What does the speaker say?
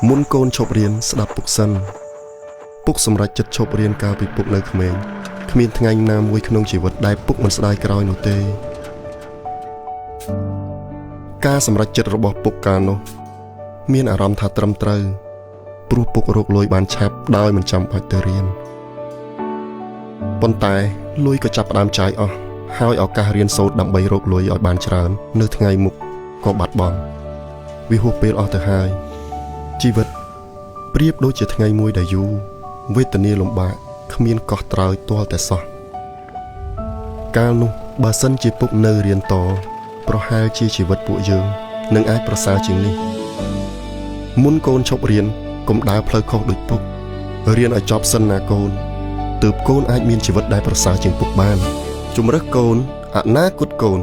មុនកូនឈប់រៀនស្ដាប់ពុកសិនពុកសម្រេចចិត្តឈប់រៀនកាលពីពុកនៅក្មេងគ្មានថ្ងៃណាមួយក្នុងជីវិតដែលពុកមិនស្ដាយក្រោយនោះទេការសម្រេចចិត្តរបស់ពុកកាលនោះមានអារម្មណ៍ថាត្រឹមត្រូវព្រោះពុករកលុយបានឆាប់ដោយមិនចាំបាច់ទៅរៀនប៉ុន្តែលុយក៏ចាប់ផ្ដើមចាយអស់ហើយឱកាសរៀនសូត្រដើម្បីរកលុយឲ្យបានច្រើននៅថ្ងៃមុខក៏បាត់បង់វាហួសពេលអស់ទៅហើយជីវិតប្រៀបដូចជាថ្ងៃមួយដែលយូរវេទនាលំបាកគ្មានកោះត្រើយទាល់តែសោះកាលនោះបើសិនជាពុកនៅរៀនតប្រហែលជាជីវិតពួកយើងនឹងអាចប្រសើរជាងនេះមុនកូនឈប់រៀនកុំដើរផ្លូវខុសដូចពុករៀនឲ្យចប់សិនណាកូនទើបកូនអាចមានជីវិតដែលប្រសើរជាងពុកបានជំរើសកូនអនាគតកូន